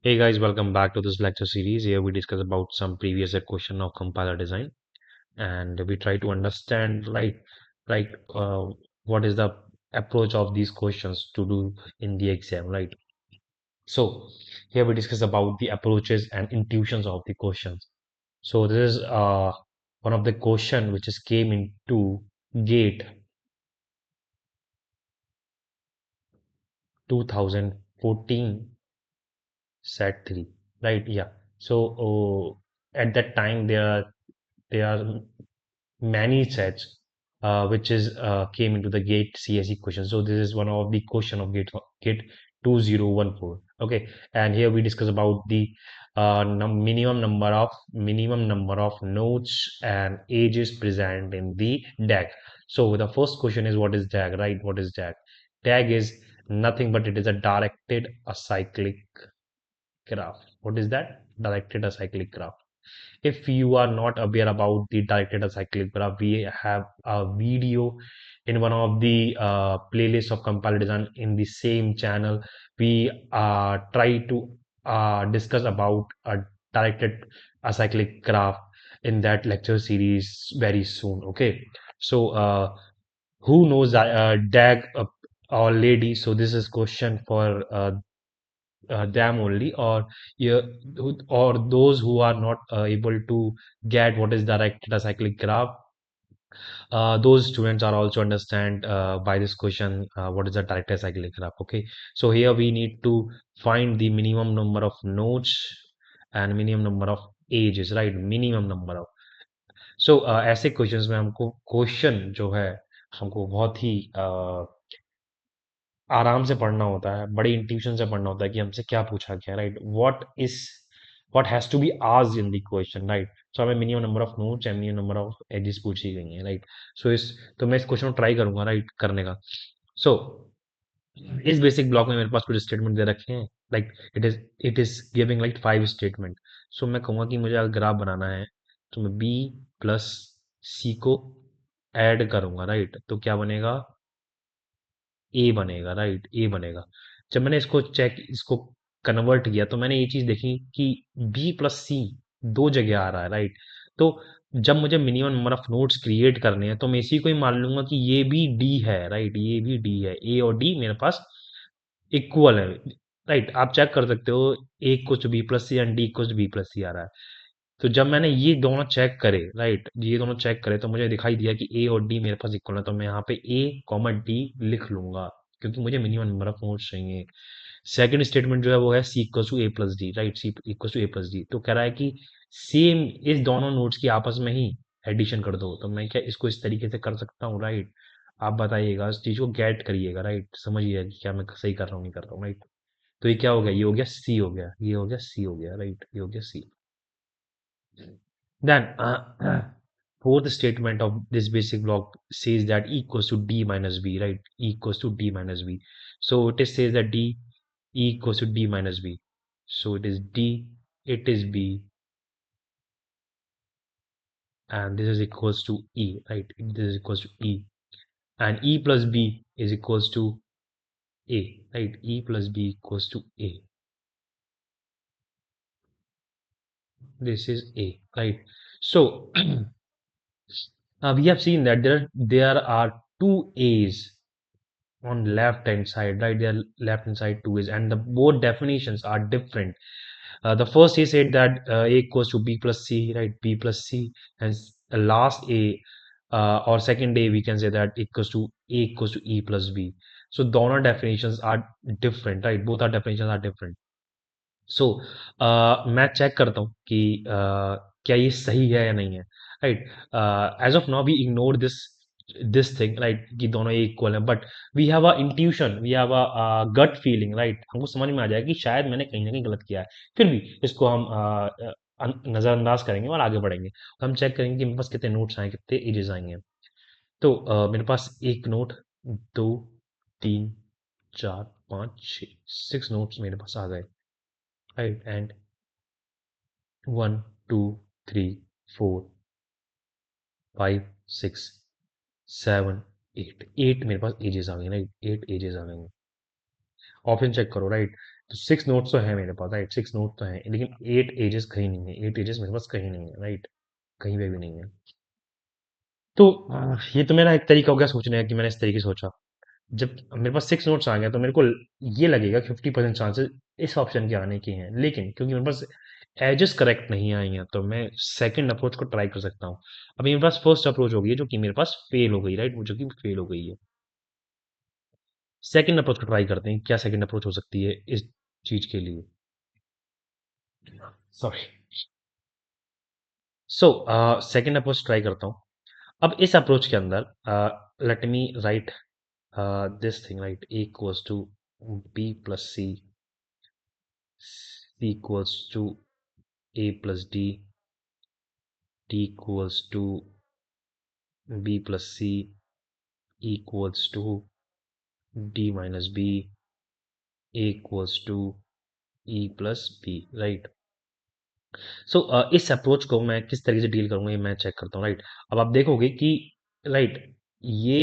Hey guys, welcome back to this lecture series. Here we discuss about some previous year question of compiler design, and we try to understand like what is the approach of these questions to do in the exam, right? So here we discuss about the approaches and intuitions of the questions. So this is one of the question which is came into GATE 2014 set 3, right? Yeah. So at that time there are many sets which is came into the gate CSE question. So this is one of the question of gate 2014. Okay, and here we discuss about the minimum number of nodes and ages present in the DAG. So the first question is what is DAG, right? What is DAG? DAG is nothing but it is a directed acyclic graph. What is that? Directed acyclic graph. If you are not aware about the directed acyclic graph, we have a video in one of the playlists of compiler design in the same channel. We try to discuss about a directed acyclic graph in that lecture series very soon. Okay, so who knows DAG or lady? So this is question for them only, or yeah, or those who are not able to get what is directed acyclic graph. Those students are also understand by this question what is the directed acyclic graph. Okay, so here we need to find the minimum number of nodes and minimum number of ages, right? Minimum number of, so ऐसे questions में हमको question जो है हमको बहुत ही आराम से पढ़ना होता है, बड़ी इंट्यूशन से पढ़ना होता है कि हमसे क्या पूछा गया, right? What has to be asked in the question, right? So हमें minimum number of nodes and minimum number of edges पूछी गई हैं, राइट? सो इस तो मैं इस क्वेश्चन को ट्राई करूंगा, राइट, करने का। सो इस बेसिक ब्लॉक में मेरे पास कुछ स्टेटमेंट दे रखे हैं, like it is giving like 5 statement. So मैं कहूंगा कि मुझे अगर ग्राफ बनाना है तो मैं बी प्लस सी को ऐड करूंगा, राइट? तो क्या बनेगा? ए बनेगा, राइट? ए बनेगा। जब मैंने इसको कन्वर्ट किया तो मैंने ये चीज देखी कि बी प्लस सी दो जगह आ रहा है, राइट? तो जब मुझे minimum number of nodes create करने हैं तो मैं इसी को ही मान लूंगा कि ये भी डी है, राइट? ये भी डी है, ए और डी मेरे पास इक्वल है, राइट? आप चेक कर सकते हो, A equal to B plus C and D equal to B plus C आ रहा है। तो जब मैंने ये दोनों चेक करे, राइट, ये दोनों चेक करे तो मुझे दिखाई दिया कि ए और डी मेरे पास इक्वल है, तो मैं यहाँ पे ए कॉमा डी लिख लूंगा क्योंकि मुझे मिनिमम नंबर ऑफ नोड्स चाहिए। सेकंड स्टेटमेंट जो है वो है C equal to A plus D, right? C equal to A plus D, तो कह रहा है कि सेम इस दोनों नोड्स की आपस में ही एडिशन कर दो। तो मैं क्या इसको इस तरीके से कर सकता हूँ, राइट? आप बताइएगा, इस चीज को गेट करिएगा, राइट? समझिएगा कि क्या मैं सही कर रहा हूँ नहीं कर रहा हूँ, राइट? तो ये क्या हो गया? ये हो गया सी, हो गया, ये हो गया सी, हो गया, राइट? ये हो गया सी। Then, fourth statement of this basic block says that E equals to D minus B, right? E equals to D minus B. So it is says that E equals to D minus B. So it is D, it is B, and this is equals to E, right? This is equals to E. And E plus B is equals to A, right? E plus B equals to A. This is A, right? So we have seen that there are two A's on left hand side, right? Their left hand side two is, and the both definitions are different. The first he said that a equals to b plus c, right? B plus c, and the last a or second a we can say that equals to a equals to e plus b. So दोनों definitions are different, right? Both are definitions are different. सो मैं check करता हूँ कि क्या ये सही है या नहीं है, right? As of now we ignore this thing, right, कि दोनों इक्वल है, but we have a intuition, we have a gut feeling, right? हमको समझ में आ जाएगा कि शायद मैंने कहीं ना कहीं गलत किया है। फिर भी इसको हम नजरअंदाज करेंगे और आगे बढ़ेंगे। तो हम चेक करेंगे कि मेरे पास कितने नोट्स आए, कितने एजेस आएंगे। तो मेरे पास एक नोट, दो, तीन, चार, पाँच, छः, 6 नोट्स मेरे पास आ गए, राइट? एंड 1 2 3 4 5 6 7 8 8 मेरे पास एजेस आ गए, राइट? 8 एजेस आ गए। ऑप्शन चेक करो, राइट? तो 6 नोट्स तो है मेरे पास, राइट? 6 नोट तो हैं, लेकिन 8 एजेस कहीं नहीं है। 8 एजेस मेरे पास कहीं नहीं है, राइट? कहीं पे भी नहीं है। तो ये तो मेरा एक तरीका हो गया सोचने का कि मैंने इस तरीके से सोचा। जब मेरे पास 6 नोट्स आ गया तो मेरे को ये लगेगा कि 50% चांसेस इस ऑप्शन के आने के हैं, लेकिन क्योंकि मेरे पास एजेस करेक्ट नहीं आई हैं तो मैं सेकंड अप्रोच को ट्राई कर सकता हूँ। अभी मेरे पास फर्स्ट अप्रोच हो गई है जो कि मेरे पास फेल हो गई, राइट? वो जो कि फेल हो गई है। सेकंड अप्रोच को ट्राई करते हैं, क्या सेकंड अप्रोच हो सकती है इस चीज के लिए। Sorry. So second approach try करता हूँ। अब इस अप्रोच के अंदर let me right this thing, right? A equals to B plus C equals to A plus D equals to B plus C equals to D minus B, A equals to E plus B, right? सो इस approach को मैं किस तरीके से deal करूंगा ये मैं check करता हूँ, राइट? अब आप देखोगे कि राइट ये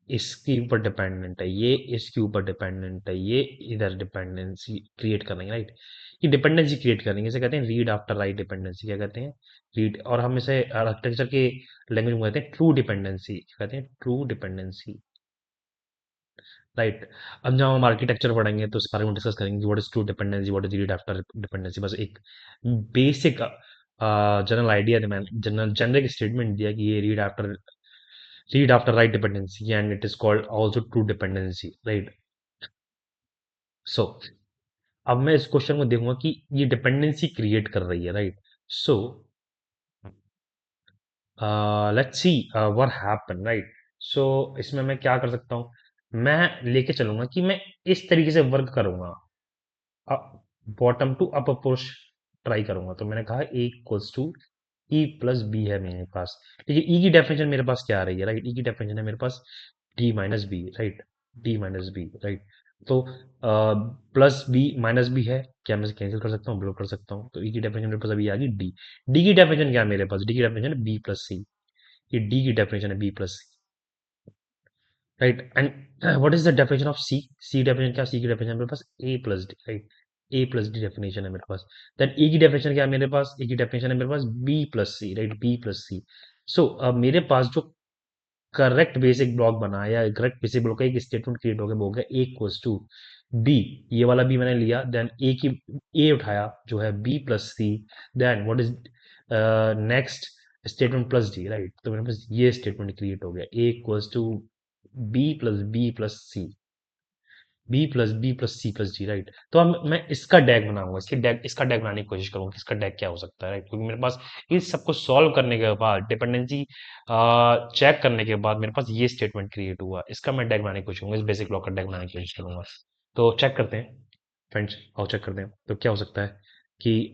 इसके ऊपर डिपेंडेंट है, ये इसके ऊपर डिपेंडेंट है, ये इधर डिपेंडेंसी क्रिएट करेंगे, राइट? ये डिपेंडेंसी क्रिएट करेंगे, इसे कहते हैं रीड आफ्टर राइट डिपेंडेंसी। क्या कहते हैं? रीड। और हम इसे आर्किटेक्चर के लैंग्वेज में कहते हैं ट्रू डिपेंडेंसी। कहते हैं ट्रू डिपेंडेंसी, राइट? अब जब हम आर्किटेक्चर पढ़ेंगे तो इस बारे में डिस्कस करेंगे what is true dependency, what is read after dependency. बस एक basic general idea, general generic statement दिया कि ये read after write dependency and it is called also true dependency, right? So अब मैं इस क्वेश्चन को देखूंगा कि ये डिपेंडेंसी क्रिएट कर रही है, right? So let's see what happen, right? So इसमें मैं क्या कर सकता हूँ, मैं लेके चलूंगा कि मैं इस तरीके से वर्क करूंगा, bottom to up approach try करूंगा। तो मैंने कहा A equals to E plus B है मेरे पास। ठीक है, ई की डेफिनेशन मेरे पास क्या आ रही है, राइट? ई की डेफिनेशन है मेरे पास D minus B, right? D minus B, right? तो प्लस बी माइनस बी है, क्या मैं कैंसिल कर सकता हूँ? बिल्कुल कर सकता हूँ। तो ई की डेफिनेशन मेरे पास अभी आ गई डी। डी की डेफिनेशन क्या है मेरे पास? डी की डेफिनेशन है बी प्लस सी। ये डी की डेफिनेशन है B plus C, right? And what is the definition of C? C definition क्या? सी की डेफिनेशन मेरे पास A plus D, right? A plus D definition है मेरे पास। देन ए की डेफिनेशन क्या है मेरे पास? ए की डेफिनेशन है मेरे पास B plus C, right? B plus सी। सो अब मेरे पास जो करेक्ट बेसिक ब्लॉक बना है या करेक्ट बेसिक ब्लॉक का एक स्टेटमेंट क्रिएट हो गया, वो हो गया ए इक्वल्स टू बी। ये वाला बी मैंने लिया, देन ए की ए उठाया जो है B plus C. Then what is next statement? Plus D, right? तो मेरे पास ये स्टेटमेंट क्रिएट हो गया A equals to B plus C, B plus C plus D, right? तो अब मैं इसका डैग बनाऊंगा, इसका डैग बनाने की कोशिश करूंगा कि इसका डैग क्या हो सकता है, राइट? क्योंकि मेरे पास इस सबको सॉल्व करने के बाद, डिपेंडेंसी चेक करने के बाद मेरे पास ये स्टेटमेंट क्रिएट हुआ। इसका मैं डैग बनाने की कोशिश करूंगा, इस बेसिक ब्लॉक का डैग बनाने की कोशिश करूंगा। तो चेक करते हैं फ्रेंड्स, आओ चेक करते हैं। तो क्या हो सकता है कि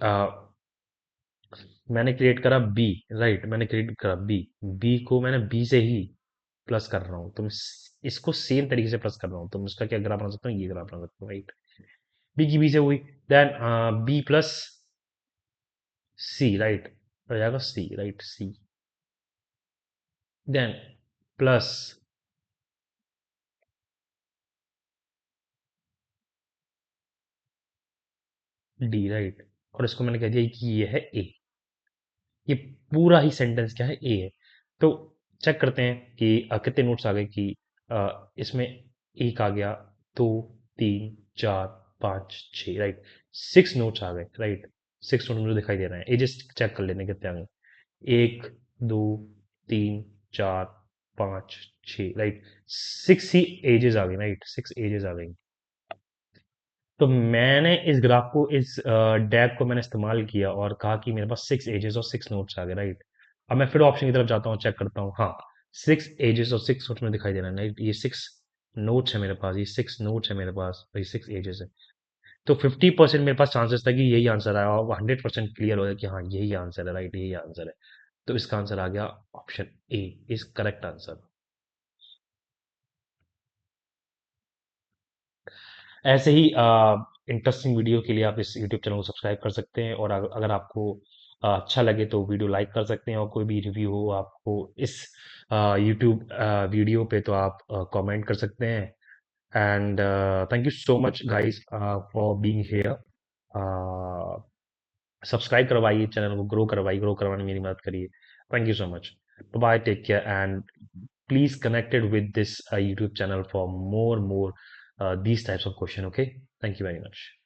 मैंने क्रिएट करा बी, राइट? मैंने क्रिएट करा बी, बी को मैंने बी से ही प्लस कर रहा हूँ, तो मैं इसको सेम तरीके से प्लस कर रहा हूँ। तो मैं उसका क्या ग्राफ बना सकता हूँ? ये ग्राफ बना सकता हूँ, राइट? बी की बी से हुई, then B plus C, right? हो जाएगा सी, राइट? सी, देन प्लस डी, राइट? और इसको मैंने कह दिया कि ये है ए। ये पूरा ही सेंटेंस क्या है? ए है। तो चेक करते हैं कि कितने नोट्स आ गए कि इसमें एक आ गया, दो, तीन, चार, पाँच, छः, राइट? 6 नोट्स आ गए, राइट? 6 नोट मुझे दिखाई दे रहे हैं। एजेस चेक कर लेने कितने आ गए। एक, दो, तीन, चार, पाँच, छः, राइट? 6 ही एजेस आ गई, राइट? 6 एजेस आ गई। तो मैंने इस ग्राफ को, इस डैग को मैंने इस्तेमाल किया और कहा कि मेरे पास 6 एजेस और 6 नोट्स आ गए, राइट? अब मैं फिर ऑप्शन की तरफ जाता हूँ, चेक करता हूँ, हाँ 6 एजेस और 6 नोट्स में दिखाई दे रहा है, राइट? ये 6 नोट्स है मेरे पास, ये 6 नोट्स है मेरे पास, ये 6 एजेस है। तो 50% मेरे पास चांसेस था कि यही आंसर आया, और 100% क्लियर हो गया कि हाँ यही आंसर है, राइट? यही आंसर है। तो इसका आंसर आ गया option A is correct answer. ऐसे ही इंटरेस्टिंग वीडियो के लिए आप इस यूट्यूब चैनल को सब्सक्राइब कर सकते हैं, और अगर आपको अच्छा लगे तो वीडियो लाइक कर सकते हैं, और कोई भी रिव्यू हो आपको इस यूट्यूब वीडियो पे तो आप कमेंट कर सकते हैं। And thank you so much, guys, for being here. Subscribe करवाइए, चैनल को ग्रो करवाने में मेरी मदद करिए. Thank you so much. Bye, take care, and please connected with this YouTube channel for more these types of question. Okay, thank you very much.